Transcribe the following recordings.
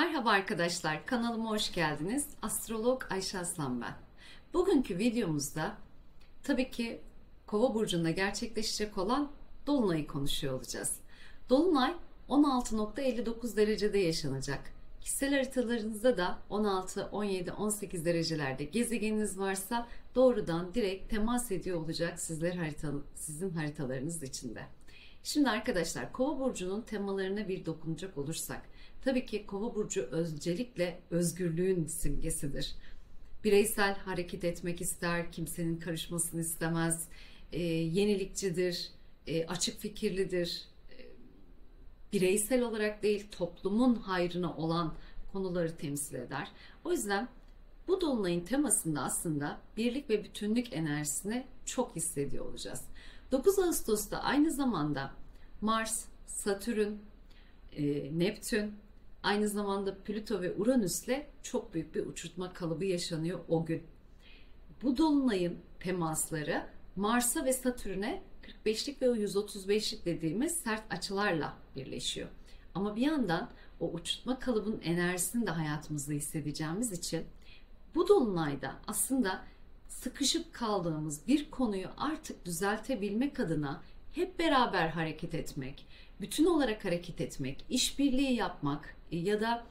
Merhaba arkadaşlar, kanalıma hoş geldiniz. Astrolog Ayşe Aslan ben. Bugünkü videomuzda tabii ki Kova burcunda gerçekleşecek olan Dolunay'ı konuşuyor olacağız. Dolunay 16,59 derecede yaşanacak. Kişisel haritalarınızda da 16, 17, 18 derecelerde gezegeniniz varsa doğrudan direkt temas ediyor olacak sizin haritalarınız içinde. Şimdi arkadaşlar Kova burcunun temalarına bir dokunacak olursak, tabii ki Kova burcu öncelikle özgürlüğün simgesidir. Bireysel hareket etmek ister, kimsenin karışmasını istemez, yenilikçidir, açık fikirlidir. Bireysel olarak değil, toplumun hayrına olan konuları temsil eder. O yüzden bu dolunayın temasında aslında birlik ve bütünlük enerjisini çok hissediyor olacağız. 9 Ağustos'ta aynı zamanda Mars, Satürn, Neptün, aynı zamanda Plüto ve Uranüs'le çok büyük bir uçurtma kalıbı yaşanıyor o gün. Bu dolunayın temasları Mars'a ve Satürn'e 45'lik ve 135'lik dediğimiz sert açılarla birleşiyor. Ama bir yandan o uçurtma kalıbın enerjisini de hayatımızda hissedeceğimiz için bu dolunayda aslında sıkışıp kaldığımız bir konuyu artık düzeltebilmek adına hep beraber hareket etmek, bütün olarak hareket etmek, işbirliği yapmak ya da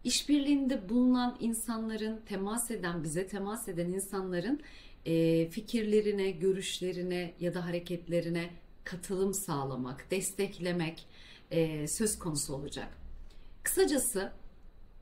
işbirliğinde bulunan insanların, bize temas eden insanların fikirlerine, görüşlerine ya da hareketlerine katılım sağlamak, desteklemek söz konusu olacak. Kısacası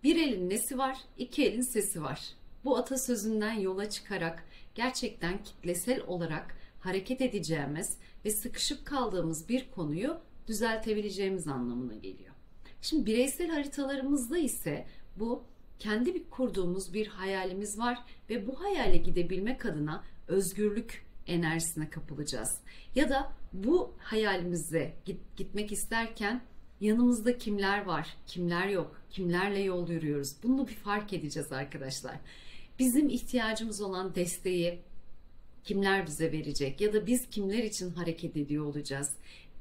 bir elin nesi var, iki elin sesi var. Bu atasözünden yola çıkarak gerçekten kitlesel olarak hareket edeceğimiz ve sıkışıp kaldığımız bir konuyu düzeltebileceğimiz anlamına geliyor. Şimdi bireysel haritalarımızda ise bu kendi kurduğumuz bir hayalimiz var ve bu hayale gidebilmek adına özgürlük enerjisine kapılacağız. Ya da bu hayalimize gitmek isterken yanımızda kimler var, kimler yok, kimlerle yol yürüyoruz. Bunu bir fark edeceğiz arkadaşlar. Bizim ihtiyacımız olan desteği kimler bize verecek ya da biz kimler için hareket ediyor olacağız?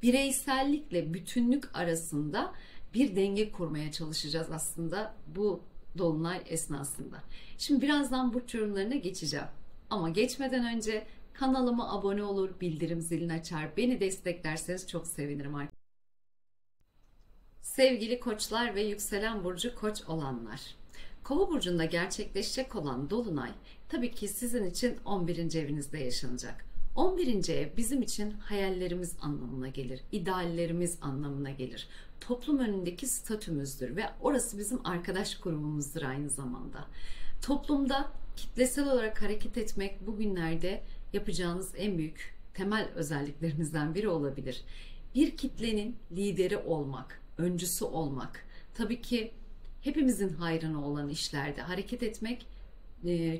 Bireysellikle bütünlük arasında bir denge kurmaya çalışacağız aslında bu dolunay esnasında. Şimdi birazdan burç yorumlarına geçeceğim. Ama geçmeden önce kanalıma abone olur, bildirim zilini açar, beni desteklerseniz çok sevinirim arkadaşlar. Sevgili koçlar ve yükselen burcu koç olanlar. Kova burcunda gerçekleşecek olan dolunay tabii ki sizin için 11. evinizde yaşanacak. 11. ev bizim için hayallerimiz anlamına gelir, ideallerimiz anlamına gelir. Toplum önündeki statümüzdür ve orası bizim arkadaş grubumuzdur aynı zamanda. Toplumda kitlesel olarak hareket etmek bugünlerde yapacağınız en büyük temel özelliklerinizden biri olabilir. Bir kitlenin lideri olmak, öncüsü olmak, tabii ki hepimizin hayrına olan işlerde hareket etmek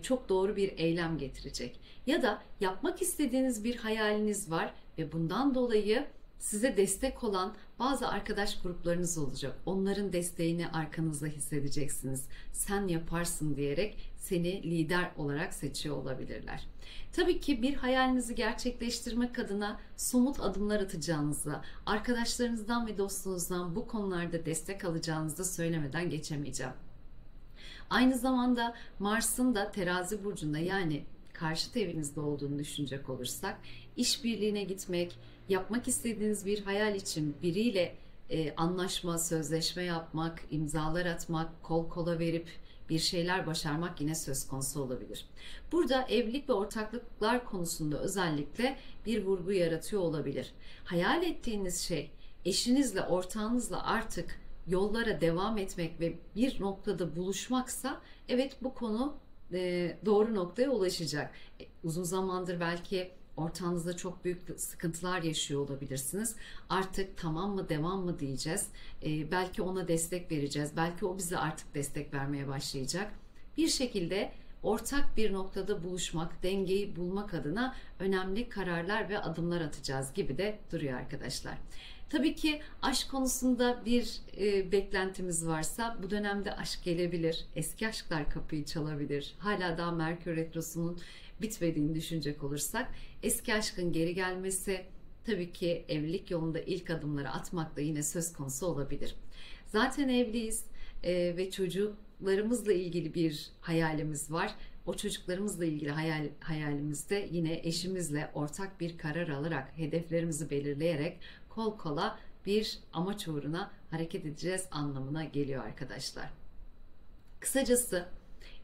çok doğru bir eylem getirecek. Ya da yapmak istediğiniz bir hayaliniz var ve bundan dolayı size destek olan bazı arkadaş gruplarınız olacak. Onların desteğini arkanızda hissedeceksiniz. Sen yaparsın diyerek seni lider olarak seçiyor olabilirler. Tabii ki bir hayalinizi gerçekleştirmek adına somut adımlar atacağınızı, arkadaşlarınızdan ve dostunuzdan bu konularda destek alacağınızı da söylemeden geçemeyeceğim. Aynı zamanda Mars'ın da Terazi burcunda, yani karşıt evinizde olduğunu düşünecek olursak, işbirliğine gitmek, yapmak istediğiniz bir hayal için biriyle anlaşma, sözleşme yapmak, imzalar atmak, kol kola verip bir şeyler başarmak yine söz konusu olabilir. Burada evlilik ve ortaklıklar konusunda özellikle bir vurgu yaratıyor olabilir. Hayal ettiğiniz şey eşinizle, ortağınızla artık yollara devam etmek ve bir noktada buluşmaksa, evet, bu konu doğru noktaya ulaşacak. Uzun zamandır belki ortağınızda çok büyük sıkıntılar yaşıyor olabilirsiniz. Artık tamam mı, devam mı diyeceğiz. Belki ona destek vereceğiz. Belki o bize artık destek vermeye başlayacak. Bir şekilde ortak bir noktada buluşmak, dengeyi bulmak adına önemli kararlar ve adımlar atacağız gibi de duruyor arkadaşlar. Tabii ki aşk konusunda bir beklentimiz varsa bu dönemde aşk gelebilir. Eski aşklar kapıyı çalabilir. Hala daha Merkür Retrosu'nun bitmediğini düşünecek olursak eski aşkın geri gelmesi, tabii ki evlilik yolunda ilk adımları atmak da yine söz konusu olabilir. Zaten evliyiz. ve çocuklarımızla ilgili bir hayalimiz var. O çocuklarımızla ilgili hayalimizde yine eşimizle ortak bir karar alarak, hedeflerimizi belirleyerek kol kola bir amaç uğruna hareket edeceğiz anlamına geliyor arkadaşlar. Kısacası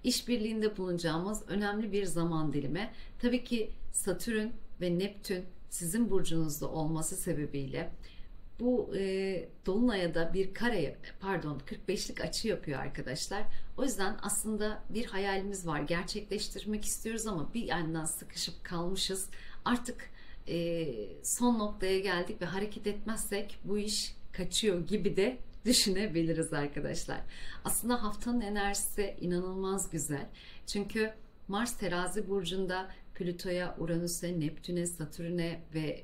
işbirliğinde bulunacağımız önemli bir zaman dilimi. Tabii ki Satürn ve Neptün sizin burcunuzda olması sebebiyle bu dolunaya da bir 45'lik açı yapıyor arkadaşlar. O yüzden aslında bir hayalimiz var, gerçekleştirmek istiyoruz ama bir yandan sıkışıp kalmışız. Artık son noktaya geldik ve hareket etmezsek bu iş kaçıyor gibi de düşünebiliriz arkadaşlar. Aslında haftanın enerjisi inanılmaz güzel. Çünkü Mars Terazi burcunda Plüto'ya, Uranüs'e, Neptün'e, Satürn'e ve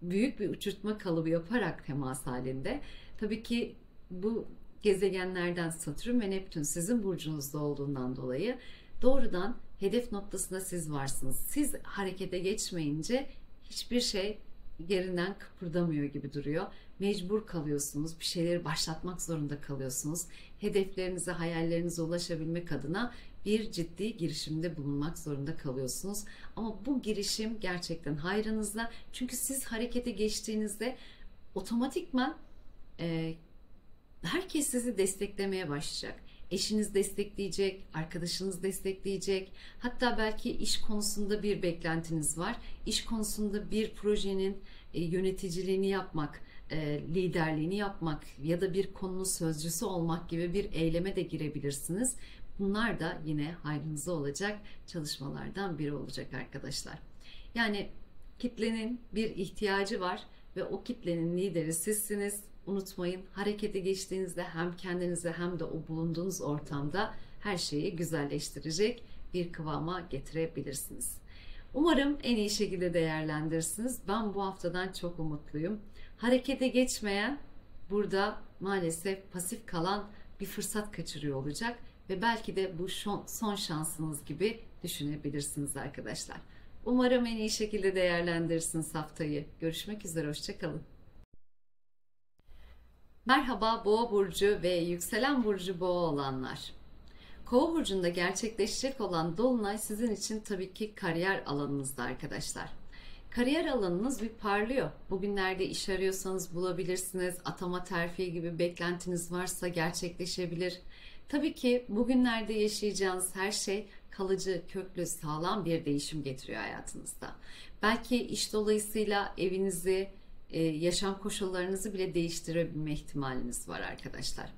büyük bir uçurtma kalıbı yaparak temas halinde. Tabii ki bu gezegenlerden Satürn ve Neptün sizin burcunuzda olduğundan dolayı doğrudan hedef noktasında siz varsınız. Siz harekete geçmeyince hiçbir şey yerinden kıpırdamıyor gibi duruyor. Mecbur kalıyorsunuz. Bir şeyleri başlatmak zorunda kalıyorsunuz. Hedeflerinize, hayallerinize ulaşabilmek adına bir ciddi girişimde bulunmak zorunda kalıyorsunuz. Ama bu girişim gerçekten hayrınızda. Çünkü siz harekete geçtiğinizde otomatikman herkes sizi desteklemeye başlayacak. Eşiniz destekleyecek, arkadaşınız destekleyecek. Hatta belki iş konusunda bir beklentiniz var. İş konusunda bir projenin yöneticiliğini yapmak, liderliğini yapmak ya da bir konunun sözcüsü olmak gibi bir eyleme de girebilirsiniz. Bunlar da yine hayrınıza olacak çalışmalardan biri olacak arkadaşlar. Yani kitlenin bir ihtiyacı var ve o kitlenin lideri sizsiniz. Unutmayın, harekete geçtiğinizde hem kendinize hem de o bulunduğunuz ortamda her şeyi güzelleştirecek bir kıvama getirebilirsiniz. Umarım en iyi şekilde değerlendirirsiniz. Ben bu haftadan çok umutluyum. Harekete geçmeyen burada maalesef pasif kalan bir fırsat kaçırıyor olacak ve belki de bu son şansınız gibi düşünebilirsiniz arkadaşlar. Umarım en iyi şekilde değerlendirirsiniz haftayı. Görüşmek üzere, hoşça kalın. Merhaba Boğa burcu ve yükselen burcu Boğa olanlar. Kova burcunda gerçekleşecek olan dolunay sizin için tabii ki kariyer alanınızda arkadaşlar. Kariyer alanınız bir parlıyor. Bugünlerde iş arıyorsanız bulabilirsiniz. Atama, terfi gibi beklentiniz varsa gerçekleşebilir. Tabii ki bugünlerde yaşayacağınız her şey kalıcı, köklü, sağlam bir değişim getiriyor hayatınızda. Belki iş dolayısıyla evinizi, yaşam koşullarınızı bile değiştirebilme ihtimaliniz var arkadaşlar.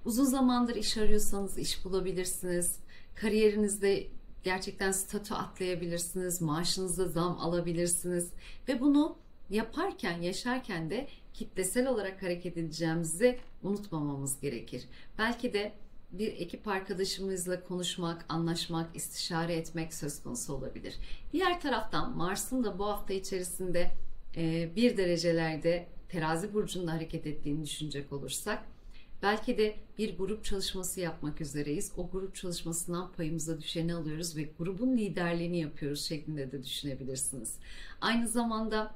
Uzun zamandır iş arıyorsanız iş bulabilirsiniz. Kariyerinizde gerçekten statü atlayabilirsiniz. Maaşınızda zam alabilirsiniz. Ve bunu yaparken, yaşarken de kitlesel olarak hareket edeceğimizi unutmamamız gerekir. Belki de bir ekip arkadaşımızla konuşmak, anlaşmak, istişare etmek söz konusu olabilir. Diğer taraftan Mars'ın da bu hafta içerisinde bir derecelerde Terazi burcunda hareket ettiğini düşünecek olursak belki de bir grup çalışması yapmak üzereyiz. O grup çalışmasından payımıza düşeni alıyoruz ve grubun liderliğini yapıyoruz şeklinde de düşünebilirsiniz. Aynı zamanda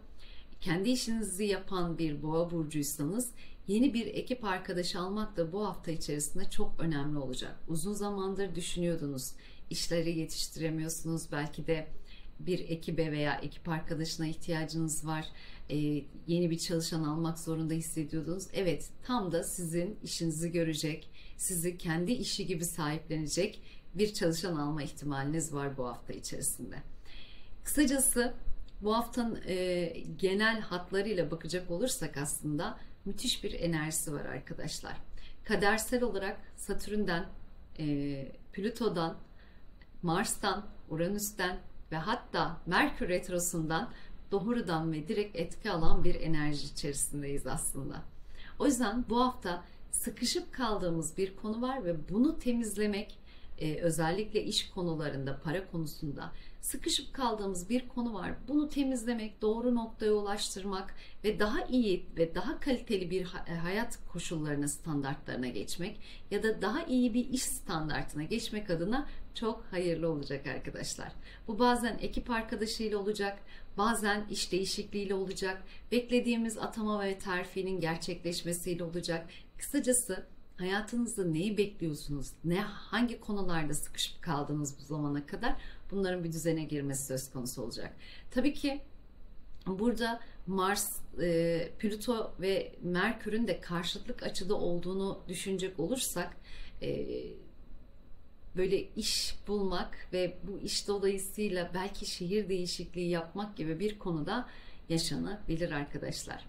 kendi işinizi yapan bir Boğa burcuysanız yeni bir ekip arkadaşı almak da bu hafta içerisinde çok önemli olacak. Uzun zamandır düşünüyordunuz, işleri yetiştiremiyorsunuz, belki de bir ekibe veya ekip arkadaşına ihtiyacınız var. Yeni bir çalışan almak zorunda hissediyordunuz. Evet, tam da sizin işinizi görecek, sizi kendi işi gibi sahiplenecek bir çalışan alma ihtimaliniz var bu hafta içerisinde. Kısacası bu haftanın genel hatlarıyla bakacak olursak aslında müthiş bir enerjisi var arkadaşlar. Kadersel olarak Satürn'den, Plüto'dan, Mars'tan, Uranüs'ten ve hatta Merkür Retrosu'ndan doğrudan ve direkt etki alan bir enerji içerisindeyiz aslında. O yüzden bu hafta sıkışıp kaldığımız bir konu var ve bunu temizlemek, özellikle iş konularında, para konusunda sıkışıp kaldığımız bir konu var. Bunu temizlemek, doğru noktaya ulaştırmak ve daha iyi ve daha kaliteli bir hayat koşullarına, standartlarına geçmek ya da daha iyi bir iş standartına geçmek adına çok hayırlı olacak arkadaşlar. Bu bazen ekip arkadaşıyla olacak, bazen iş değişikliğiyle olacak, beklediğimiz atama ve terfinin gerçekleşmesiyle olacak. Kısacası Hayatınızda neyi bekliyorsunuz? Hangi konularda sıkışıp kaldınız bu zamana kadar? Bunların bir düzene girmesi söz konusu olacak. Tabii ki burada Mars, Plüto ve Merkür'ün de karşıtlık açıda olduğunu düşünecek olursak, e, böyle iş bulmak ve bu iş dolayısıyla belki şehir değişikliği yapmak gibi bir konuda yaşanabilir arkadaşlar.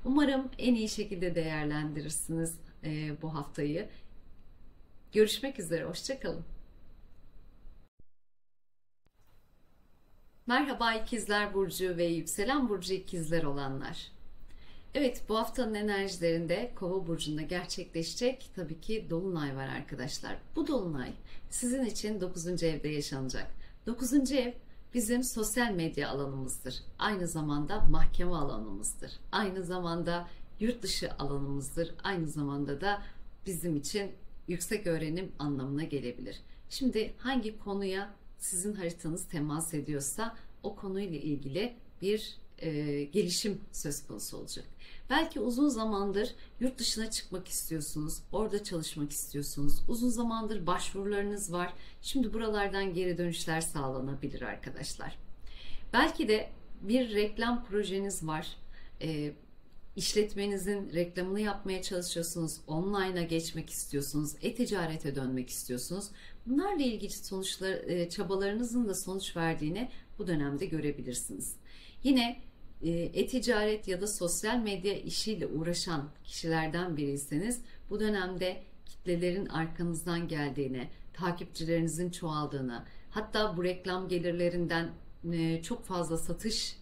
Umarım en iyi şekilde değerlendirirsiniz bu haftayı. Görüşmek üzere, hoşça kalın. Merhaba ikizler burcu ve yükselen burcu ikizler olanlar. Evet, bu haftanın enerjilerinde Kova burcunda gerçekleşecek tabii ki dolunay var arkadaşlar. Bu dolunay sizin için 9. evde yaşanacak. 9. ev bizim sosyal medya alanımızdır. Aynı zamanda mahkeme alanımızdır. Aynı zamanda yurt dışı alanımızdır. Aynı zamanda da bizim için yüksek öğrenim anlamına gelebilir. Şimdi hangi konuya sizin haritanız temas ediyorsa o konuyla ilgili bir gelişim söz konusu olacak. Belki uzun zamandır yurt dışına çıkmak istiyorsunuz, orada çalışmak istiyorsunuz. Uzun zamandır başvurularınız var. Şimdi buralardan geri dönüşler sağlanabilir arkadaşlar. Belki de bir reklam projeniz var. İşletmenizin reklamını yapmaya çalışıyorsunuz, online'a geçmek istiyorsunuz, e-ticarete dönmek istiyorsunuz. Bunlarla ilgili çabalarınızın da sonuç verdiğini bu dönemde görebilirsiniz. Yine e-ticaret ya da sosyal medya işiyle uğraşan kişilerden biriyseniz bu dönemde kitlelerin arkanızdan geldiğini, takipçilerinizin çoğaldığını, hatta bu reklam gelirlerinden çok fazla satış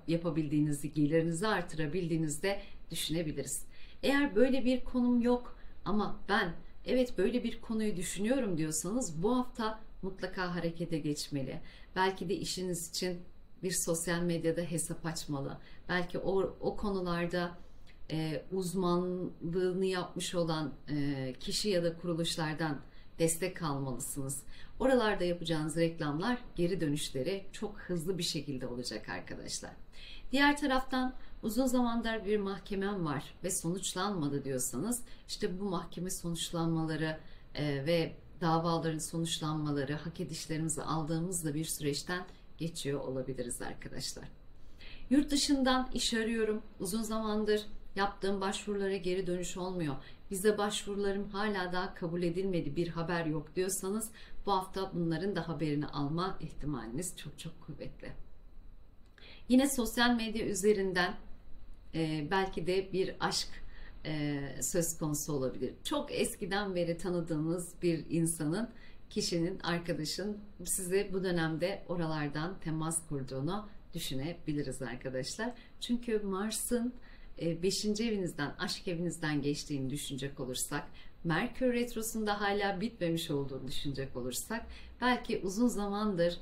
yapabildiğinizi, gelirinizi artırabildiğinizde düşünebiliriz. Eğer böyle bir konum yok ama ben evet böyle bir konuyu düşünüyorum diyorsanız bu hafta mutlaka harekete geçmeli. Belki de işiniz için bir sosyal medyada hesap açmalı. Belki o konularda uzmanlığını yapmış olan kişi ya da kuruluşlardan destek almalısınız. Oralarda yapacağınız reklamlar geri dönüşleri çok hızlı bir şekilde olacak arkadaşlar. Diğer taraftan uzun zamandır bir mahkemem var ve sonuçlanmadı diyorsanız işte bu mahkeme sonuçlanmaları ve davaların sonuçlanmaları, hak edişlerimizi aldığımızda bir süreçten geçiyor olabiliriz arkadaşlar. Yurt dışından iş arıyorum. Uzun zamandır yaptığım başvurulara geri dönüş olmuyor. Vize başvurularım hala daha kabul edilmedi, bir haber yok diyorsanız bu hafta bunların da haberini alma ihtimaliniz çok çok kuvvetli. Yine sosyal medya üzerinden belki de bir aşk söz konusu olabilir. Çok eskiden beri tanıdığınız bir insanın, kişinin, arkadaşın size bu dönemde oralardan temas kurduğunu düşünebiliriz arkadaşlar. Çünkü Mars'ın 5. evinizden, aşk evinizden geçtiğini düşünecek olursak, Merkür Retrosu'nda hala bitmemiş olduğunu düşünecek olursak, belki uzun zamandır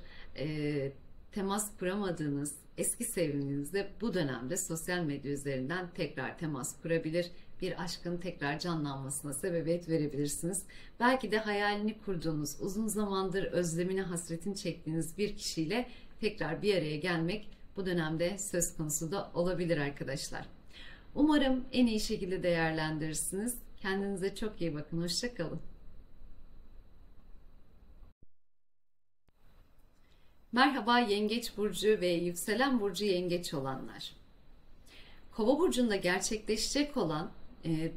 temas kuramadığınız eski sevgilinizle bu dönemde sosyal medya üzerinden tekrar temas kurabilir, bir aşkın tekrar canlanmasına sebebiyet verebilirsiniz. Belki de hayalini kurduğunuz, uzun zamandır özlemini, hasretini çektiğiniz bir kişiyle tekrar bir araya gelmek bu dönemde söz konusu da olabilir arkadaşlar. Umarım en iyi şekilde değerlendirirsiniz. Kendinize çok iyi bakın. Hoşça kalın. Merhaba Yengeç burcu ve yükselen burcu Yengeç olanlar. Kova burcunda gerçekleşecek olan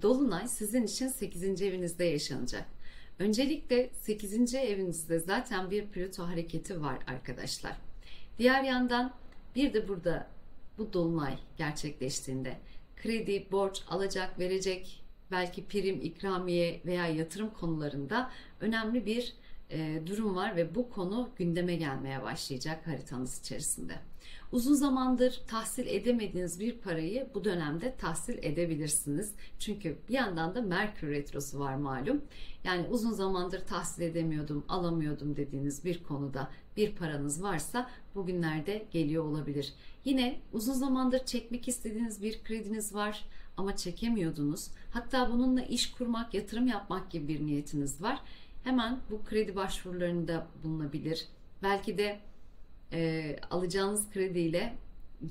dolunay sizin için 8. evinizde yaşanacak. Öncelikle 8. evinizde zaten bir Plüto hareketi var arkadaşlar. Diğer yandan bir de burada bu dolunay gerçekleştiğinde kredi, borç, alacak, verecek, belki prim, ikramiye veya yatırım konularında önemli bir durum var ve bu konu gündeme gelmeye başlayacak haritanız içerisinde. Uzun zamandır tahsil edemediğiniz bir parayı bu dönemde tahsil edebilirsiniz. Çünkü bir yandan da Merkür Retrosu var malum. Yani uzun zamandır tahsil edemiyordum, alamıyordum dediğiniz bir konuda bir paranız varsa bugünlerde geliyor olabilir. Yine uzun zamandır çekmek istediğiniz bir krediniz var ama çekemiyordunuz. Hatta bununla iş kurmak, yatırım yapmak gibi bir niyetiniz var. Hemen bu kredi başvurularında bulunabilir. Belki de alacağınız krediyle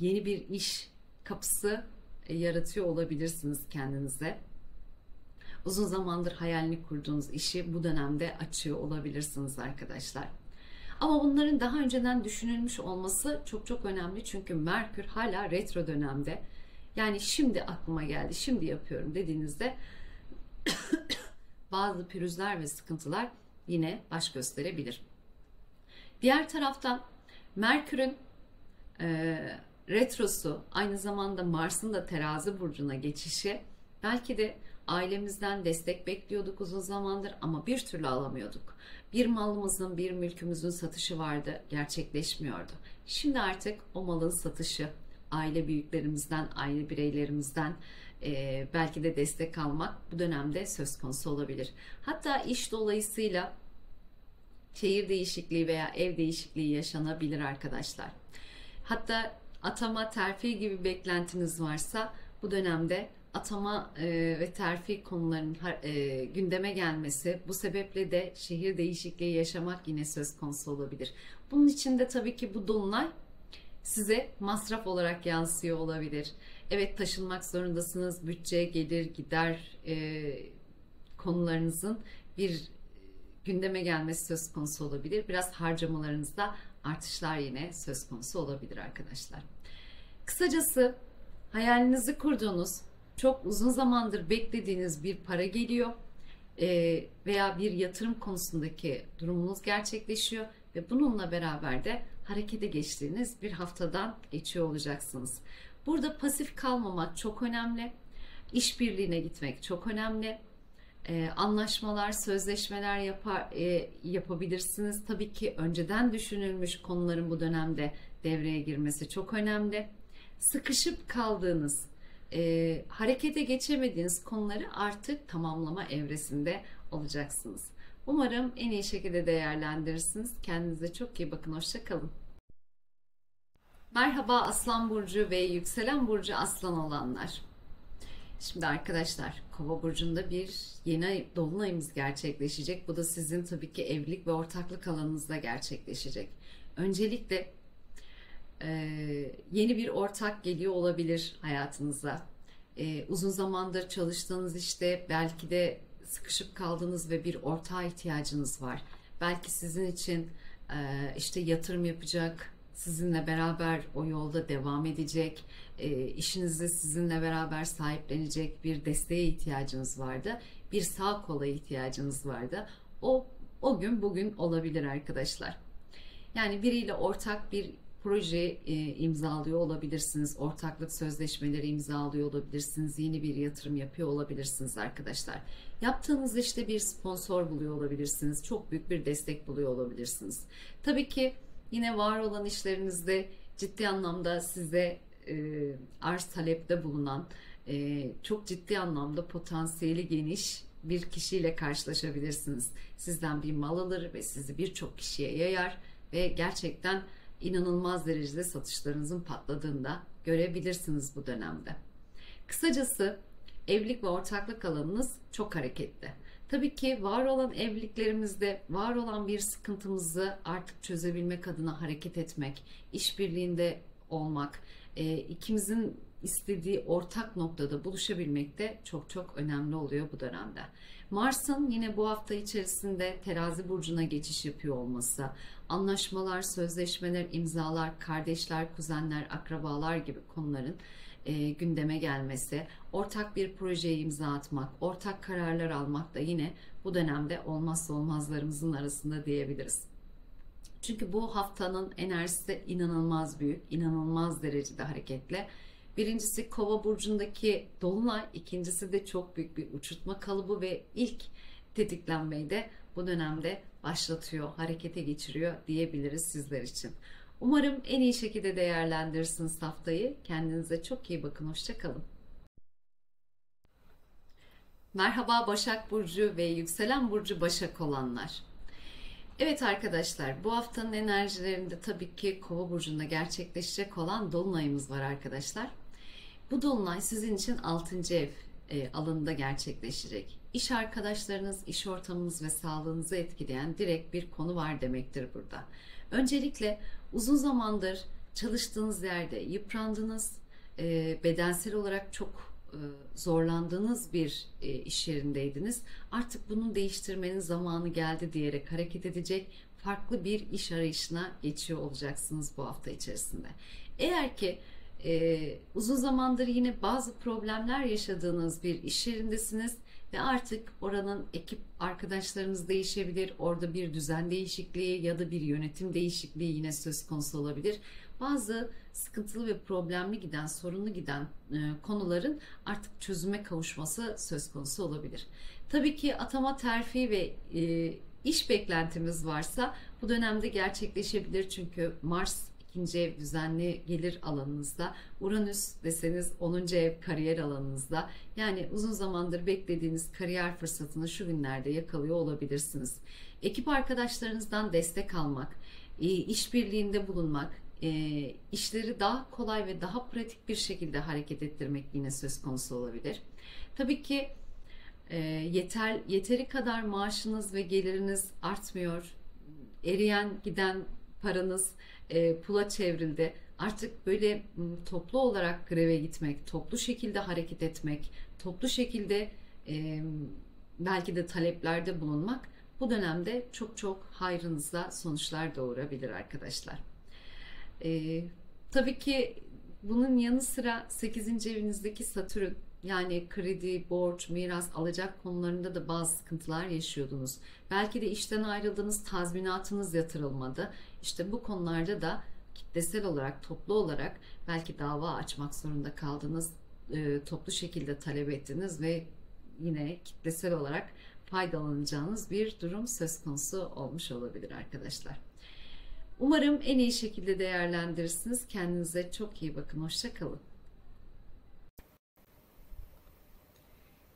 yeni bir iş kapısı yaratıyor olabilirsiniz kendinize. Uzun zamandır hayalini kurduğunuz işi bu dönemde açıyor olabilirsiniz arkadaşlar. Ama bunların daha önceden düşünülmüş olması çok çok önemli. Çünkü Merkür hala retro dönemde. Yani şimdi aklıma geldi, şimdi yapıyorum dediğinizde bazı pürüzler ve sıkıntılar yine baş gösterebilir. Diğer taraftan Merkür'ün retrosu, aynı zamanda Mars'ın da Terazi burcuna geçişi, belki de ailemizden destek bekliyorduk uzun zamandır ama bir türlü alamıyorduk. Bir malımızın, bir mülkümüzün satışı vardı, gerçekleşmiyordu. Şimdi artık o malın satışı, aile büyüklerimizden, aile bireylerimizden belki de destek almak bu dönemde söz konusu olabilir. Hatta iş dolayısıyla şehir değişikliği veya ev değişikliği yaşanabilir arkadaşlar. Hatta atama, terfi gibi beklentiniz varsa bu dönemde atama ve terfi konularının gündeme gelmesi, bu sebeple de şehir değişikliği yaşamak yine söz konusu olabilir. Bunun için de tabii ki bu dolunay size masraf olarak yansıyor olabilir. Evet, taşınmak zorundasınız. Bütçe, gelir, gider konularınızın bir gündeme gelmesi söz konusu olabilir. Biraz harcamalarınızda artışlar yine söz konusu olabilir arkadaşlar. Kısacası hayalinizi kurduğunuz, çok uzun zamandır beklediğiniz bir para geliyor veya bir yatırım konusundaki durumunuz gerçekleşiyor ve bununla beraber de harekete geçtiğiniz bir haftadan geçiyor olacaksınız. Burada pasif kalmamak çok önemli. İşbirliğine gitmek çok önemli. Anlaşmalar, sözleşmeler yapabilirsiniz. Tabii ki önceden düşünülmüş konuların bu dönemde devreye girmesi çok önemli. Sıkışıp kaldığınız, harekete geçemediğiniz konuları artık tamamlama evresinde olacaksınız. Umarım en iyi şekilde değerlendirirsiniz. Kendinize çok iyi bakın. Hoşça kalın. Merhaba Aslan Burcu ve Yükselen Burcu Aslan olanlar. Şimdi arkadaşlar, Kova burcunda bir yeni dolunayımız gerçekleşecek. Bu da sizin tabii ki evlilik ve ortaklık alanınızda gerçekleşecek. Öncelikle yeni bir ortak geliyor olabilir hayatınıza. Uzun zamandır çalıştığınız işte belki de sıkışıp kaldığınız ve bir ortağa ihtiyacınız var. Belki sizin için işte yatırım yapacak, sizinle beraber o yolda devam edecek, işinizi sizinle beraber sahiplenecek bir desteğe ihtiyacınız vardı. Bir sağ kola ihtiyacınız vardı. O gün bugün olabilir arkadaşlar. Yani biriyle ortak bir proje imzalıyor olabilirsiniz. Ortaklık sözleşmeleri imzalıyor olabilirsiniz. Yeni bir yatırım yapıyor olabilirsiniz arkadaşlar. Yaptığınız işte bir sponsor buluyor olabilirsiniz. Çok büyük bir destek buluyor olabilirsiniz. Tabii ki yine var olan işlerinizde ciddi anlamda size arz talepte bulunan, çok ciddi anlamda potansiyeli geniş bir kişiyle karşılaşabilirsiniz. Sizden bir mal alır ve sizi birçok kişiye yayar ve gerçekten inanılmaz derecede satışlarınızın patladığını da görebilirsiniz bu dönemde. Kısacası evlilik ve ortaklık alanınız çok hareketli. Tabii ki var olan evliliklerimizde var olan bir sıkıntımızı artık çözebilmek adına hareket etmek, işbirliğinde olmak, ikimizin istediği ortak noktada buluşabilmek de çok çok önemli oluyor bu dönemde. Mars'ın yine bu hafta içerisinde Terazi burcuna geçiş yapıyor olması, anlaşmalar, sözleşmeler, imzalar, kardeşler, kuzenler, akrabalar gibi konuların gündeme gelmesi, ortak bir projeye imza atmak, ortak kararlar almak da yine bu dönemde olmazsa olmazlarımızın arasında diyebiliriz. Çünkü bu haftanın enerjisi de inanılmaz büyük, inanılmaz derecede hareketli. Birincisi Kova burcundaki dolunay, ikincisi de çok büyük bir uçurtma kalıbı ve ilk tetiklenmeyi de bu dönemde başlatıyor, harekete geçiriyor diyebiliriz sizler için. Umarım en iyi şekilde değerlendirirsiniz haftayı. Kendinize çok iyi bakın. Hoşça kalın. Merhaba Başak Burcu ve Yükselen Burcu Başak olanlar. Evet arkadaşlar, bu haftanın enerjilerinde tabii ki Kova burcunda gerçekleşecek olan dolunayımız var arkadaşlar. Bu dolunay sizin için 6. ev alanında gerçekleşecek. İş arkadaşlarınız, iş ortamınız ve sağlığınızı etkileyen direkt bir konu var demektir burada. Öncelikle uzun zamandır çalıştığınız yerde yıprandınız, bedensel olarak çok zorlandığınız bir iş yerindeydiniz. Artık bunu değiştirmenin zamanı geldi diyerek hareket edecek farklı bir iş arayışına geçiyor olacaksınız bu hafta içerisinde. Eğer ki uzun zamandır yine bazı problemler yaşadığınız bir iş yerindesiniz ve artık oranın ekip arkadaşlarınız değişebilir, orada bir düzen değişikliği ya da bir yönetim değişikliği yine söz konusu olabilir. Bazı sıkıntılı ve problemli giden, sorunlu giden konuların artık çözüme kavuşması söz konusu olabilir. Tabii ki atama, terfi ve iş beklentimiz varsa bu dönemde gerçekleşebilir, çünkü Mars ikinci ev düzenli gelir alanınızda, Uranüs deseniz 10. ev kariyer alanınızda. Yani uzun zamandır beklediğiniz kariyer fırsatını şu günlerde yakalıyor olabilirsiniz. Ekip arkadaşlarınızdan destek almak, işbirliğinde bulunmak, işleri daha kolay ve daha pratik bir şekilde hareket ettirmek yine söz konusu olabilir. Tabii ki yeteri kadar maaşınız ve geliriniz artmıyor. Eriyen giden paranız pula çevrildi. Artık böyle toplu olarak greve gitmek, toplu şekilde hareket etmek, toplu şekilde belki de taleplerde bulunmak bu dönemde çok çok hayrınıza sonuçlar doğurabilir arkadaşlar. Tabii ki bunun yanı sıra 8. evinizdeki Satürn, yani kredi, borç, miras, alacak konularında da bazı sıkıntılar yaşıyordunuz. Belki de işten ayrıldınız, tazminatınız yatırılmadı. İşte bu konularda da kitlesel olarak, toplu olarak belki dava açmak zorunda kaldınız. Toplu şekilde talep ettiniz ve yine kitlesel olarak faydalanacağınız bir durum söz konusu olmuş olabilir arkadaşlar. Umarım en iyi şekilde değerlendirirsiniz. Kendinize çok iyi bakın. Hoşça kalın.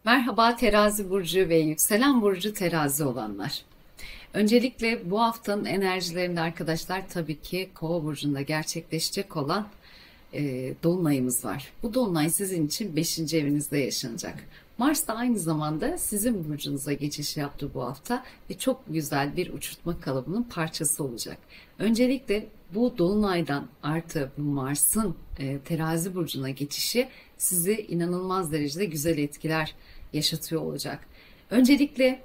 Merhaba Terazi burcu ve yükselen burcu Terazi olanlar. Öncelikle bu haftanın enerjilerinde arkadaşlar, tabii ki Kova burcunda gerçekleşecek olan dolunayımız var. Bu dolunay sizin için 5. evinizde yaşanacak. Mars da aynı zamanda sizin burcunuza geçiş yaptı bu hafta ve çok güzel bir uçurtma kalıbının parçası olacak. Öncelikle bu dolunaydan artı bu Mars'ın Terazi burcuna geçişi sizi inanılmaz derecede güzel etkiler yaşatıyor olacak. Öncelikle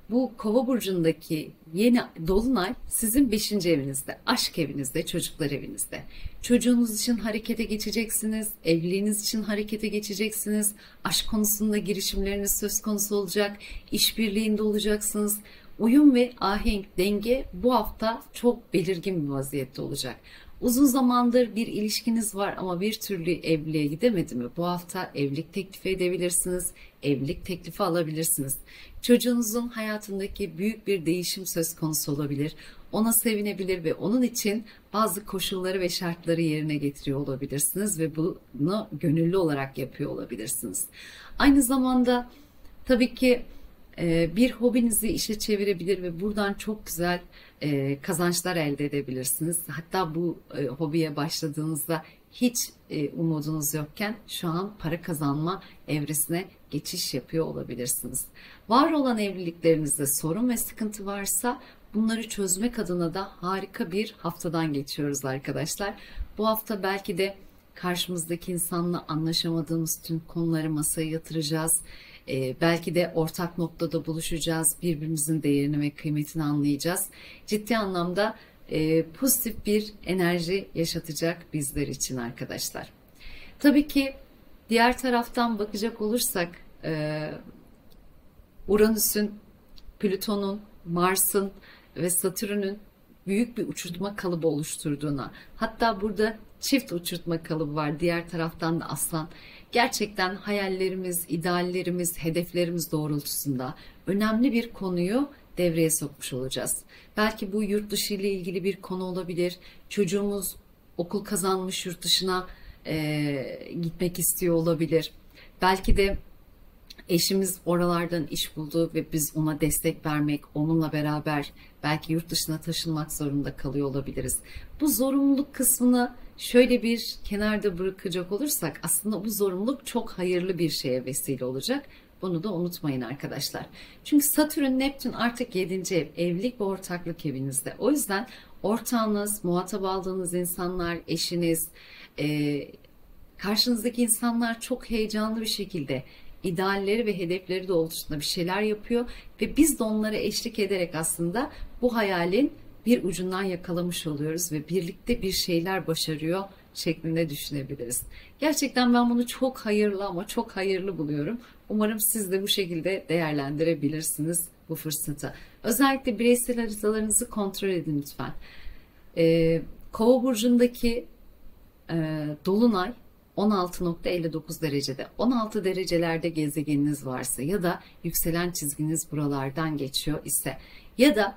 bu Kova burcundaki yeni dolunay sizin 5. evinizde, aşk evinizde, çocuklar evinizde. Çocuğunuz için harekete geçeceksiniz, evliliğiniz için harekete geçeceksiniz, aşk konusunda girişimleriniz söz konusu olacak, işbirliğinde olacaksınız. Uyum ve ahenk, denge bu hafta çok belirgin bir vaziyette olacak. Uzun zamandır bir ilişkiniz var ama bir türlü evliliğe gidemedi mi? Bu hafta evlilik teklifi edebilirsiniz, evlilik teklifi alabilirsiniz. Çocuğunuzun hayatındaki büyük bir değişim söz konusu olabilir. Ona sevinebilir ve onun için bazı koşulları ve şartları yerine getiriyor olabilirsiniz ve bunu gönüllü olarak yapıyor olabilirsiniz. Aynı zamanda tabii ki bir hobinizi işe çevirebilir ve buradan çok güzel kazançlar elde edebilirsiniz. Hatta bu hobiye başladığınızda hiç umudunuz yokken şu an para kazanma evresine geçiş yapıyor olabilirsiniz. Var olan evliliklerinizde sorun ve sıkıntı varsa bunları çözmek adına da harika bir haftadan geçiyoruz arkadaşlar. Bu hafta belki de karşımızdaki insanla anlaşamadığımız tüm konuları masaya yatıracağız. Belki de ortak noktada buluşacağız. Birbirimizin değerini ve kıymetini anlayacağız. Ciddi anlamda pozitif bir enerji yaşatacak bizler için arkadaşlar. Tabii ki diğer taraftan bakacak olursak Uranüs'ün, Plüton'un, Mars'ın ve Satürn'ün büyük bir uçurtma kalıbı oluşturduğuna, hatta burada çift uçurtma kalıbı var. Diğer taraftan da Aslan. Gerçekten hayallerimiz, ideallerimiz, hedeflerimiz doğrultusunda önemli bir konuyu devreye sokmuş olacağız. Belki bu yurt dışı ile ilgili bir konu olabilir. Çocuğumuz okul kazanmış, yurt dışına gitmek istiyor olabilir. Belki de eşimiz oralardan iş buldu ve biz ona destek vermek, onunla beraber belki yurt dışına taşınmak zorunda kalıyor olabiliriz. Bu zorunluluk kısmını şöyle bir kenarda bırakacak olursak aslında bu zorunluluk çok hayırlı bir şeye vesile olacak. Bunu da unutmayın arkadaşlar. Çünkü Satürn, Neptün artık 7. ev, evlilik ve ortaklık evinizde. O yüzden ortağınız, muhatap aldığınız insanlar, eşiniz, Karşınızdaki insanlar çok heyecanlı bir şekilde idealleri ve hedefleri doğrultusunda bir şeyler yapıyor ve biz de onlara eşlik ederek aslında bu hayalin bir ucundan yakalamış oluyoruz ve birlikte bir şeyler başarıyor şeklinde düşünebiliriz. Gerçekten ben bunu çok hayırlı ama çok hayırlı buluyorum. Umarım siz de bu şekilde değerlendirebilirsiniz bu fırsatı. Özellikle bireysel haritalarınızı kontrol edin lütfen. Kova burcundaki dolunay 16.59 derecede. 16 derecelerde gezegeniniz varsa ya da yükselen çizginiz buralardan geçiyor ise ya da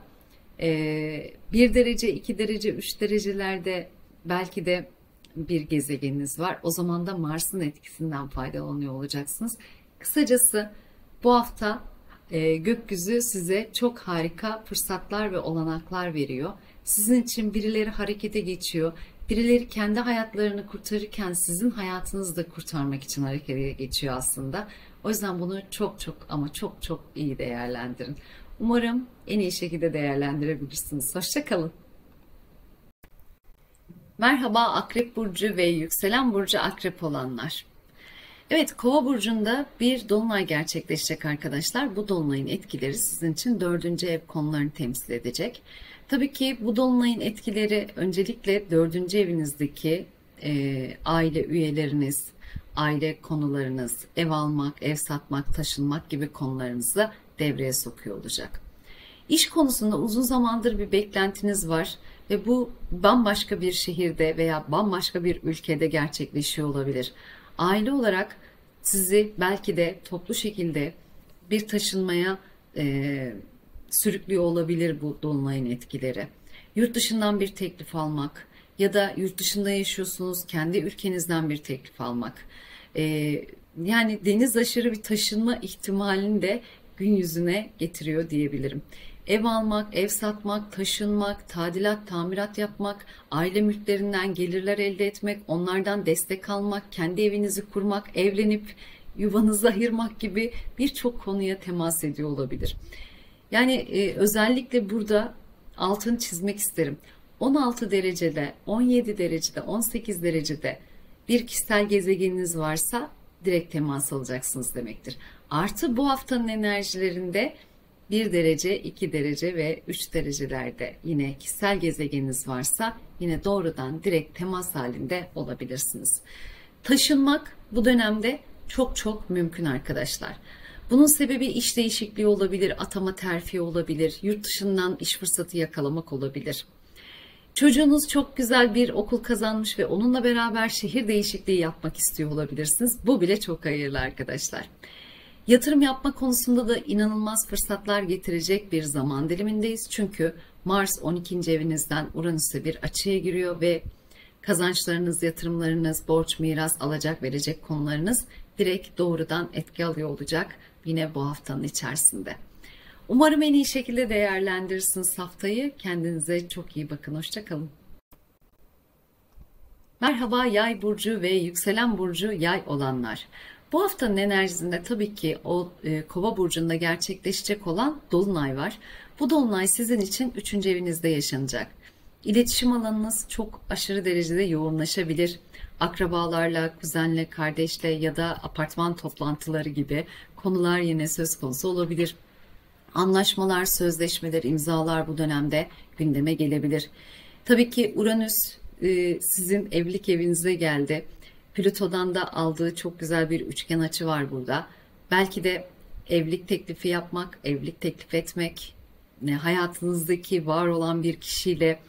1 derece, 2 derece, 3 derecelerde belki de bir gezegeniniz var. O zaman da Mars'ın etkisinden faydalanıyor olacaksınız. Kısacası bu hafta gökyüzü size çok harika fırsatlar ve olanaklar veriyor. Sizin için birileri harekete geçiyor. Birileri kendi hayatlarını kurtarırken sizin hayatınızı da kurtarmak için harekete geçiyor aslında. O yüzden bunu çok çok ama çok çok iyi değerlendirin. Umarım en iyi şekilde değerlendirebilirsiniz. Hoşça kalın. Merhaba Akrep Burcu ve Yükselen Burcu Akrep olanlar. Evet, Kova burcunda bir dolunay gerçekleşecek arkadaşlar. Bu dolunayın etkileri sizin için 4. ev konularını temsil edecek. Tabii ki bu dolunayın etkileri öncelikle 4. evinizdeki aile üyeleriniz, aile konularınız, ev almak, ev satmak, taşınmak gibi konularınızı devreye sokuyor olacak. İş konusunda uzun zamandır bir beklentiniz var ve bu bambaşka bir şehirde veya bambaşka bir ülkede gerçekleşiyor olabilir. Aile olarak sizi belki de toplu şekilde bir taşınmaya sürüklüyor olabilir bu dolunayın etkileri. Yurt dışından bir teklif almak ya da yurt dışında yaşıyorsunuz, kendi ülkenizden bir teklif almak. Yani deniz aşırı bir taşınma ihtimalini de gün yüzüne getiriyor diyebilirim. Ev almak, ev satmak, taşınmak, tadilat, tamirat yapmak, aile mülklerinden gelirler elde etmek, onlardan destek almak, kendi evinizi kurmak, evlenip yuvanızı ayırmak gibi birçok konuya temas ediyor olabilir. Yani özellikle burada altını çizmek isterim. 16 derecede, 17 derecede, 18 derecede bir kişisel gezegeniniz varsa direkt temas alacaksınız demektir. Artı bu haftanın enerjilerinde 1 derece, 2 derece ve 3 derecelerde yine kişisel gezegeniniz varsa yine doğrudan direkt temas halinde olabilirsiniz. Taşınmak bu dönemde çok çok mümkün arkadaşlar. Bunun sebebi iş değişikliği olabilir, atama terfi olabilir, yurt dışından iş fırsatı yakalamak olabilir. Çocuğunuz çok güzel bir okul kazanmış ve onunla beraber şehir değişikliği yapmak istiyor olabilirsiniz. Bu bile çok hayırlı arkadaşlar. Yatırım yapma konusunda da inanılmaz fırsatlar getirecek bir zaman dilimindeyiz. Çünkü Mars 12. evinizden Uranüs'e bir açıya giriyor ve kazançlarınız, yatırımlarınız, borç, miras, alacak verecek konularınız direkt doğrudan etki alıyor olacak yine bu haftanın içerisinde. Umarım en iyi şekilde değerlendirirsiniz haftayı. Kendinize çok iyi bakın. Hoşça kalın. Merhaba Yay burcu ve yükselen burcu Yay olanlar. Bu haftanın enerjisinde tabii ki o Kova burcunda gerçekleşecek olan dolunay var. Bu dolunay sizin için 3. evinizde yaşanacak. İletişim alanınız çok aşırı derecede yoğunlaşabilir. Akrabalarla, kuzenle, kardeşle ya da apartman toplantıları gibi konular yine söz konusu olabilir. Anlaşmalar, sözleşmeler, imzalar bu dönemde gündeme gelebilir. Tabii ki Uranüs sizin evlilik evinize geldi. Plüto'dan da aldığı çok güzel bir üçgen açı var burada. Belki de evlilik teklifi yapmak, evlilik teklif etmek, hayatınızdaki var olan bir kişiyle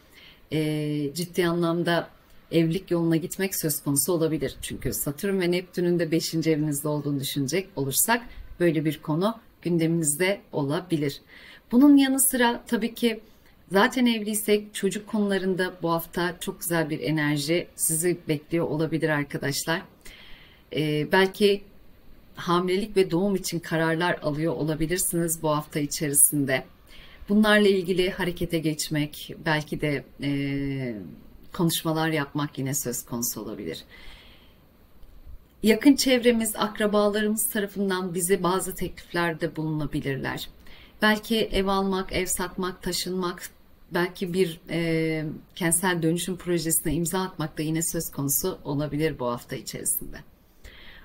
ciddi anlamda evlilik yoluna gitmek söz konusu olabilir. Çünkü Satürn ve Neptün'ün de 5. evinizde olduğunu düşünecek olursak böyle bir konu gündeminizde olabilir. Bunun yanı sıra tabii ki zaten evliysek çocuk konularında bu hafta çok güzel bir enerji sizi bekliyor olabilir arkadaşlar. Belki hamilelik ve doğum için kararlar alıyor olabilirsiniz bu hafta içerisinde. Bunlarla ilgili harekete geçmek, belki de konuşmalar yapmak yine söz konusu olabilir. Yakın çevremiz, akrabalarımız tarafından bize bazı tekliflerde bulunabilirler. Belki ev almak, ev satmak, taşınmak belki bir kentsel dönüşüm projesine imza atmak da yine söz konusu olabilir bu hafta içerisinde.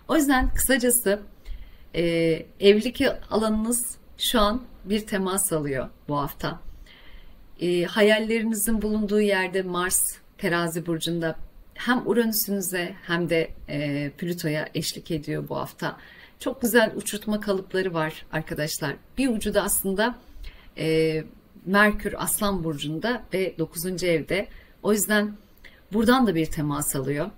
O yüzden kısacası evlilik alanınız şu an bir temas alıyor bu hafta. Hayallerinizin bulunduğu yerde Mars Terazi burcunda hem Uranüs'ünüze hem de Plüto'ya eşlik ediyor bu hafta. Çok güzel uçurtma kalıpları var arkadaşlar. Bir ucu da aslında Merkür Aslan burcunda ve 9. evde. O yüzden buradan da bir temas alıyor.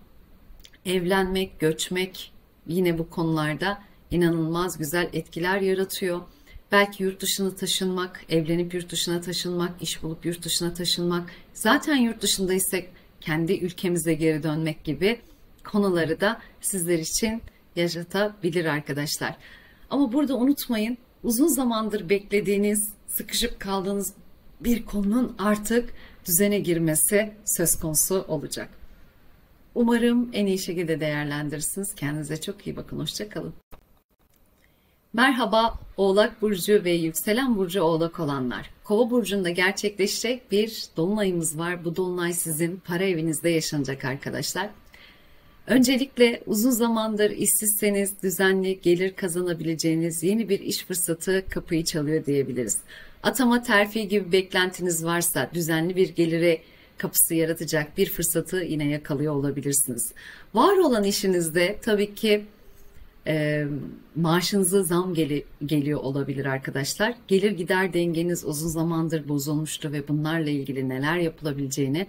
Evlenmek, göçmek yine bu konularda inanılmaz güzel etkiler yaratıyor. Belki yurt dışına taşınmak, evlenip yurt dışına taşınmak, iş bulup yurt dışına taşınmak, zaten yurt dışındaysak kendi ülkemize geri dönmek gibi konuları da sizler için yaşatabilir arkadaşlar. Ama burada unutmayın, uzun zamandır beklediğiniz, sıkışıp kaldığınız bir konunun artık düzene girmesi söz konusu olacak. Umarım en iyi şekilde değerlendirirsiniz. Kendinize çok iyi bakın. Hoşça kalın. Merhaba Oğlak Burcu ve Yükselen Burcu Oğlak olanlar. Kova Burcu'nda gerçekleşecek bir dolunayımız var. Bu dolunay sizin para evinizde yaşanacak arkadaşlar. Öncelikle uzun zamandır işsizseniz düzenli gelir kazanabileceğiniz yeni bir iş fırsatı kapıyı çalıyor diyebiliriz. Atama, terfi gibi beklentiniz varsa düzenli bir gelire kapısı yaratacak bir fırsatı yine yakalıyor olabilirsiniz. Var olan işinizde tabii ki maaşınıza zam geliyor olabilir arkadaşlar. Gelir gider dengeniz uzun zamandır bozulmuştu ve bunlarla ilgili neler yapılabileceğini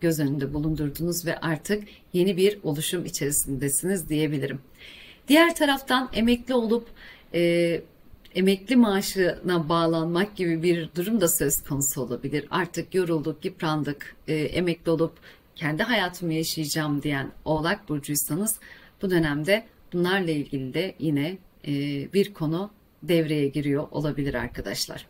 göz önünde bulundurdunuz ve artık yeni bir oluşum içerisindesiniz diyebilirim. Diğer taraftan emekli olup emekli maaşına bağlanmak gibi bir durum da söz konusu olabilir. Artık yorulduk, yıprandık, emekli olup kendi hayatımı yaşayacağım diyen Oğlak Burcuysanız bu dönemde bunlarla ilgili de yine bir konu devreye giriyor olabilir arkadaşlar.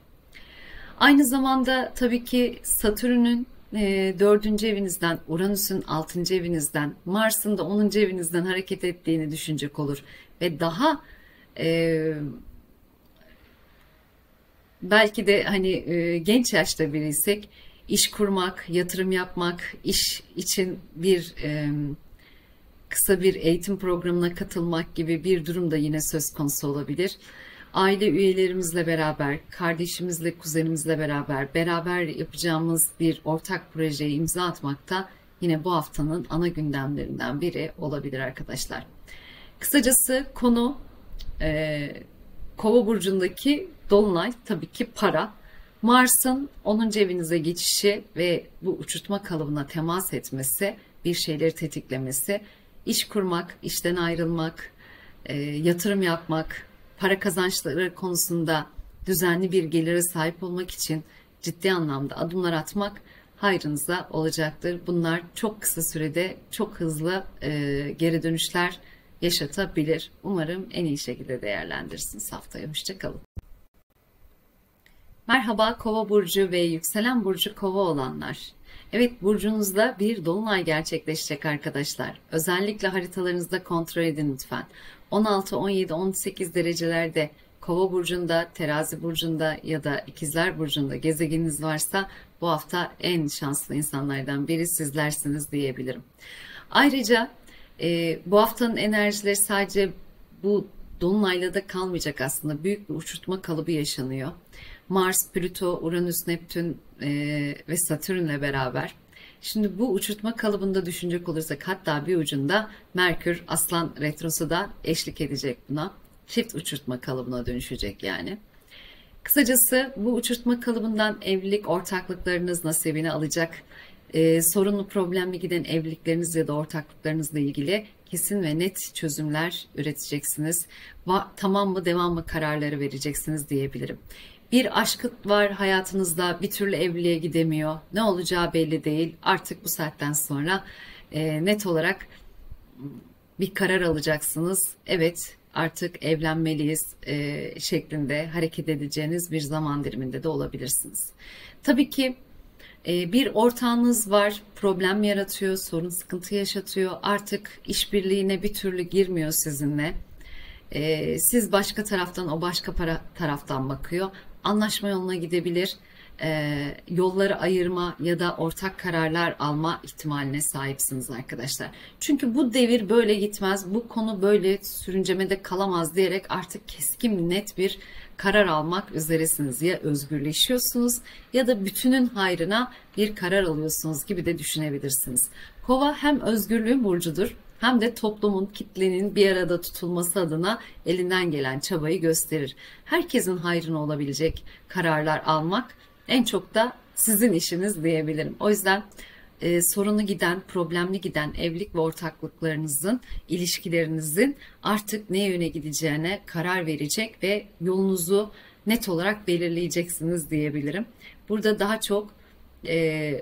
Aynı zamanda tabii ki Satürn'ün 4. evinizden, Uranüs'ün 6. evinizden, Mars'ın da 10. evinizden hareket ettiğini düşünecek olur. Ve daha belki de hani genç yaşta biriysek iş kurmak, yatırım yapmak, iş için bir kısa bir eğitim programına katılmak gibi bir durum da yine söz konusu olabilir. Aile üyelerimizle beraber, kardeşimizle, kuzenimizle beraber yapacağımız bir ortak projeye imza atmak da yine bu haftanın ana gündemlerinden biri olabilir arkadaşlar. Kısacası konu Kova burcundaki dolunay tabii ki para. Mars'ın 10. evinize geçişi ve bu uçurtma kalıbına temas etmesi, bir şeyleri tetiklemesi, iş kurmak, işten ayrılmak, yatırım yapmak, para kazançları konusunda düzenli bir gelire sahip olmak için ciddi anlamda adımlar atmak hayrınıza olacaktır. Bunlar çok kısa sürede çok hızlı geri dönüşler yaşatabilir. Umarım en iyi şekilde değerlendirirsiniz haftayı. Hoşça kalın. Merhaba Kova burcu ve yükselen burcu Kova olanlar. Evet, burcunuzda bir dolunay gerçekleşecek arkadaşlar. Özellikle haritalarınızda kontrol edin lütfen. 16, 17, 18 derecelerde Kova burcunda, Terazi burcunda ya da İkizler burcunda gezegeniniz varsa bu hafta en şanslı insanlardan biri sizlersiniz diyebilirim. Ayrıca bu haftanın enerjileri sadece bu dolunayla da kalmayacak aslında. Büyük bir uçurtma kalıbı yaşanıyor. Mars, Plüto, Uranüs, Neptün ve Satürn'le beraber. Şimdi bu uçurtma kalıbında düşünecek olursak hatta bir ucunda Merkür Aslan retrosu da eşlik edecek buna. Çift uçurtma kalıbına dönüşecek yani. Kısacası bu uçurtma kalıbından evlilik ortaklıklarınız nasibini alacak. Sorunlu problemli giden evlilikleriniz ya da ortaklıklarınızla ilgili kesin ve net çözümler üreteceksiniz. Tamam mı devam mı kararları vereceksiniz diyebilirim. Bir aşk var hayatınızda, bir türlü evliliğe gidemiyor. Ne olacağı belli değil. Artık bu saatten sonra net olarak bir karar alacaksınız. Evet, artık evlenmeliyiz şeklinde hareket edeceğiniz bir zaman diliminde de olabilirsiniz. Tabii ki bir ortağınız var, problem yaratıyor, sorun sıkıntı yaşatıyor. Artık işbirliğine bir türlü girmiyor sizinle. Siz başka taraftan, o başka taraftan bakıyor. Anlaşma yoluna gidebilir. yolları ayırma ya da ortak kararlar alma ihtimaline sahipsiniz arkadaşlar. Çünkü bu devir böyle gitmez, bu konu böyle sürüncemede kalamaz diyerek artık keskin net bir karar almak üzeresiniz. Ya özgürleşiyorsunuz ya da bütünün hayrına bir karar alıyorsunuz gibi de düşünebilirsiniz. Kova hem özgürlüğün burcudur hem de toplumun, kitlenin bir arada tutulması adına elinden gelen çabayı gösterir. Herkesin hayrına olabilecek kararlar almak en çok da sizin işiniz diyebilirim. O yüzden sorunlu giden, problemli giden evlilik ve ortaklıklarınızın, ilişkilerinizin artık ne yöne gideceğine karar verecek ve yolunuzu net olarak belirleyeceksiniz diyebilirim. Burada daha çok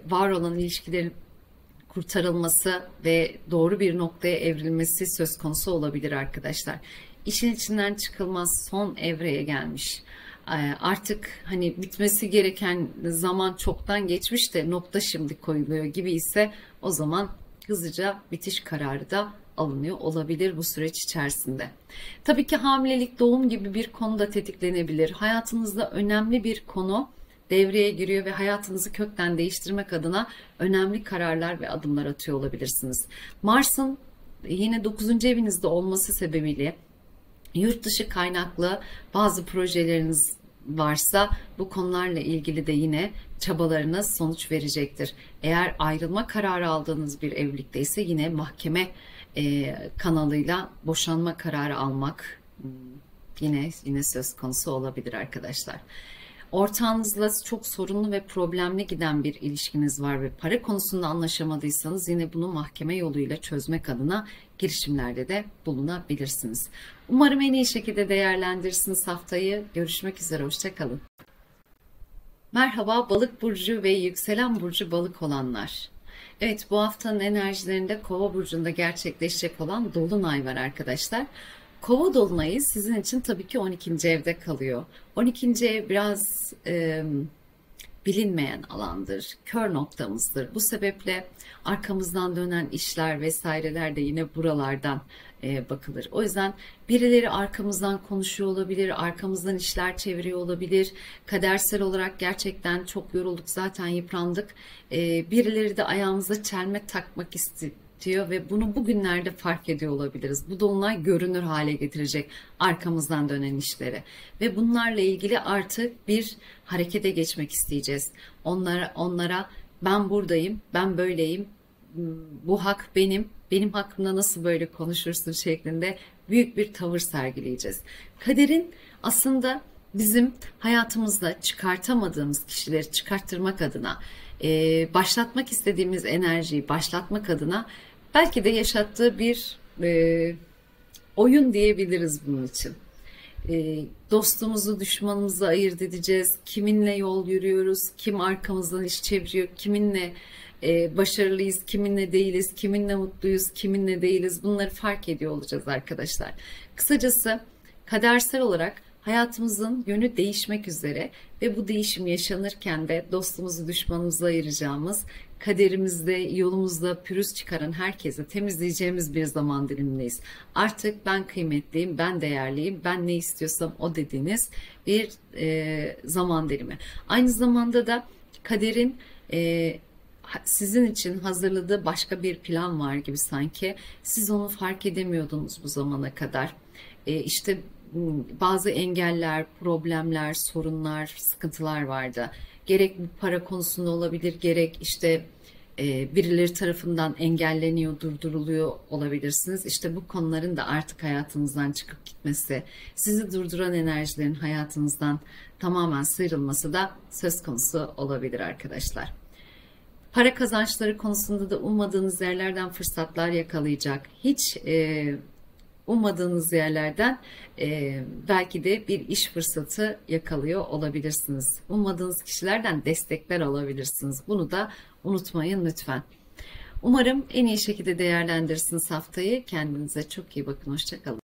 var olan ilişkilerin kurtarılması ve doğru bir noktaya evrilmesi söz konusu olabilir arkadaşlar. İşin içinden çıkılmaz son evreye gelmiş. Artık hani bitmesi gereken zaman çoktan geçmiş de nokta şimdi koyuluyor gibi ise o zaman hızlıca bitiş kararı da alınıyor olabilir bu süreç içerisinde. Tabii ki hamilelik, doğum gibi bir konu da tetiklenebilir. Hayatınızda önemli bir konu devreye giriyor ve hayatınızı kökten değiştirmek adına önemli kararlar ve adımlar atıyor olabilirsiniz. Mars'ın yine 9. evinizde olması sebebiyle yurt dışı kaynaklı bazı projeleriniz varsa bu konularla ilgili de yine çabalarınız sonuç verecektir. Eğer ayrılma kararı aldığınız bir evlilikteyse yine mahkeme kanalıyla boşanma kararı almak yine söz konusu olabilir arkadaşlar. Ortağınızla çok sorunlu ve problemli giden bir ilişkiniz var ve para konusunda anlaşamadıysanız yine bunu mahkeme yoluyla çözmek adına girişimlerde de bulunabilirsiniz. Umarım en iyi şekilde değerlendirirsiniz haftayı. Görüşmek üzere, hoşça kalın. Merhaba Balık burcu ve yükselen burcu Balık olanlar. Evet, bu haftanın enerjilerinde Kova burcunda gerçekleşecek olan dolunay var arkadaşlar. Kova dolunayı sizin için tabii ki 12. evde kalıyor. 12. ev biraz bilinmeyen alandır, kör noktamızdır. Bu sebeple arkamızdan dönen işler vesaireler de yine buralardan bakılır. O yüzden birileri arkamızdan konuşuyor olabilir, arkamızdan işler çeviriyor olabilir. Kadersel olarak gerçekten çok yorulduk, zaten yıprandık. Birileri de ayağımıza çelme takmak istiyor ve bunu bugünlerde fark ediyor olabiliriz. Bu dolunay görünür hale getirecek arkamızdan dönen işleri ve bunlarla ilgili artık bir harekete geçmek isteyeceğiz. Onlara ben buradayım, ben böyleyim, bu hak benim hakkımda nasıl böyle konuşursun şeklinde büyük bir tavır sergileyeceğiz. Kaderin aslında bizim hayatımızda çıkartamadığımız kişileri çıkarttırmak adına, başlatmak istediğimiz enerjiyi başlatmak adına belki de yaşattığı bir oyun diyebiliriz bunun için. Dostumuzu düşmanımızı ayırt edeceğiz. Kiminle yol yürüyoruz, kim arkamızdan iş çeviriyor, kiminle başarılıyız, kiminle değiliz, kiminle mutluyuz, kiminle değiliz, bunları fark ediyor olacağız arkadaşlar. Kısacası kadersel olarak hayatımızın yönü değişmek üzere ve bu değişim yaşanırken de dostumuzu düşmanımızı ayıracağımız, kaderimizde, yolumuzda pürüz çıkaran herkese temizleyeceğimiz bir zaman dilimindeyiz. Artık ben kıymetliyim, ben değerliyim, ben ne istiyorsam o dediğiniz bir zaman dilimi. Aynı zamanda da kaderin sizin için hazırladığı başka bir plan var gibi sanki. Siz onu fark edemiyordunuz bu zamana kadar. İşte bazı engeller, problemler, sorunlar, sıkıntılar vardı. Gerek bu para konusunda olabilir, gerek işte birileri tarafından engelleniyor, durduruluyor olabilirsiniz. İşte bu konuların da artık hayatınızdan çıkıp gitmesi, sizi durduran enerjilerin hayatınızdan tamamen sıyrılması da söz konusu olabilir arkadaşlar. Para kazançları konusunda da ummadığınız yerlerden fırsatlar yakalayacak. Hiç ummadığınız yerlerden belki de bir iş fırsatı yakalıyor olabilirsiniz. Ummadığınız kişilerden destekler alabilirsiniz. Bunu da unutmayın lütfen. Umarım en iyi şekilde değerlendirirsiniz haftayı. Kendinize çok iyi bakın. Hoşça kalın.